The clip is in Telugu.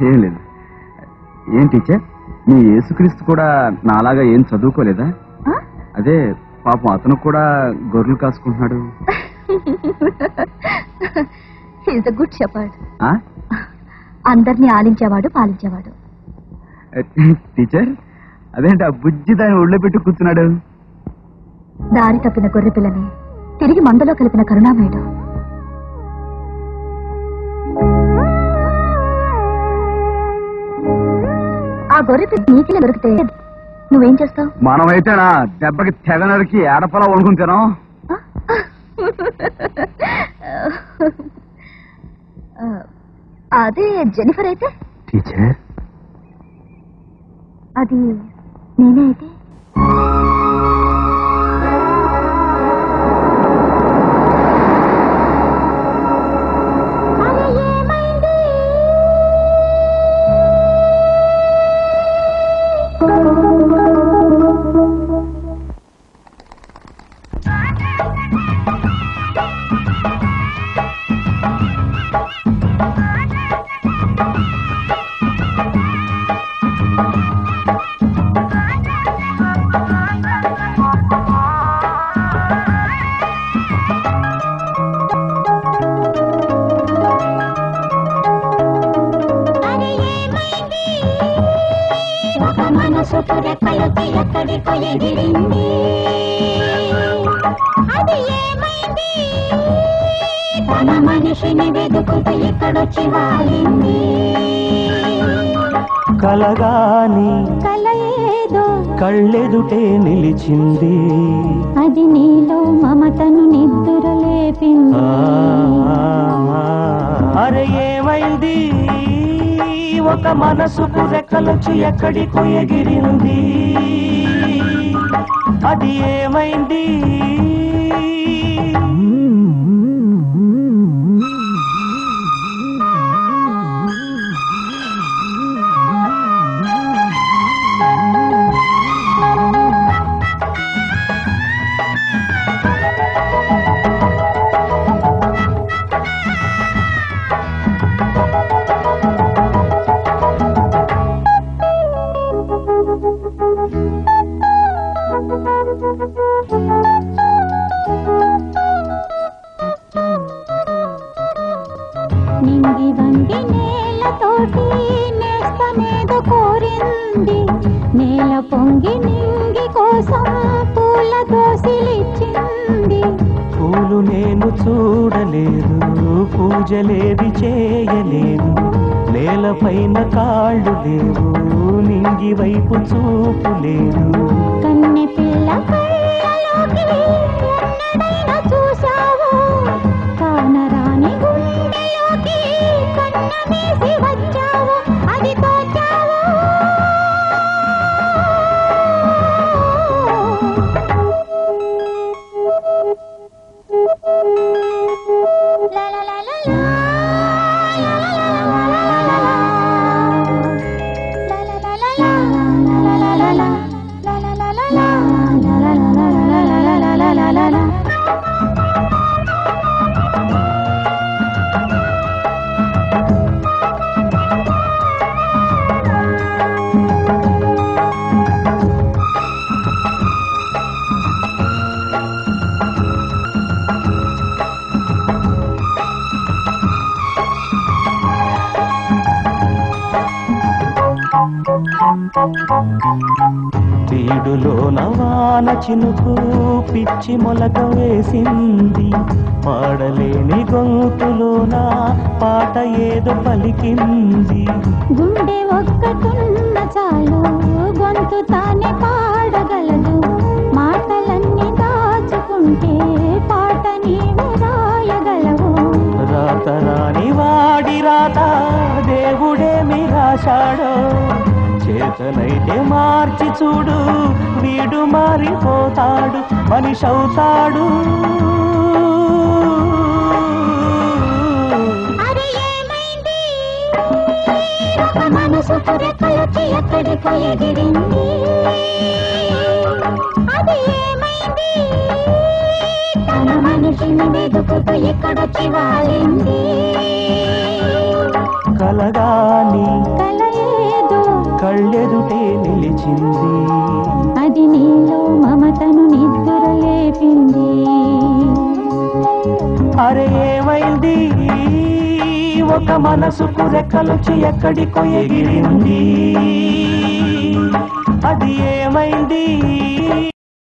ఏం లేదు. ఏం టీచర్, మీ యేసుక్రీస్తు కూడా నాలాగా ఏం చదువుకోలేదా? అదే పాపం అతను కూడా గొర్రెలు కాసుకుంటున్నాడు. Good shepherd. అందరినీ ఆలించేవాడు, పాలించేవాడు. టీచర్, అదేంటి ఆ బుజ్జి దాన్ని ఒళ్ళో పెట్టి కూర్చున్నాడు? దారి తప్పిన గొర్రె పిల్లని తిరిగి మందలో కలిపిన కరుణామయుడు. ఆ గొర్రె పిల్ల నీకెలా దొరికితే నువ్వేం చేస్తావు? మనమైతేనా దెబ్బకి తెగ నరికి ఏడపలా వండుకుంటాను. అదే జెనిఫర్ అయితే? టీచర్, అది నేనే అయితే? కలగాని కలయేదో కళ్ళెదుటే నిలిచింది, అది నీలో మమతను నిద్దురలేపింది. అరే ఏమైంది, ఒక మనసుకు రెక్కలొచ్చి ఎక్కడికో ఎగిరింది, అది ఏమైంది? నింగి వంగి నేలతోటి నేస్తమేదో కోరింది, నేల పొంగి నింగి కోసం పూల దోసిలిచ్చింది. పూలు నేను చూడలేదు, పూజలేవి చేయలేదు, నేలపైన కాళ్ళు లేవు, నింగి వైపు చూపు లేదు. కన్నె పిల్ల కళ్ళలోకి ఎన్నడైనా చూశావు, కానరాని గుండెలోకి కన్న వేసి వచ్చావు, అది తోచావు. బీడులోన వాన చినుకు పిచ్చి మొలక వేసింది, పాడలేని గొంతులోన పాట ఏదో పలికింది. గుండె ఒక్కటున్న చాలు గొంతు తానే పాడగలదు, మాటలన్నీ దాచుకుంటే పాట నీవు రాయగలవు. రాత రాని వాడి రాత దేవుడేమి రాశాడో, చేతనైతే మార్చి చూడు, వీడు మారిపోతాడు, మనిషి అవుతాడు. అరే ఏమైంది, ఒక మనసుకు రెక్కలొచ్చి ఎక్కడికో ఎగిరింది, అది ఏమైంది? తన మనిషిని వెతుకుతూ ఎక్కడొచ్చి వాలింది. కలగాని ఒక మనసుకు రెక్కలొచ్చి ఎక్కడికో ఎగిరింది. అది ఏమైంది?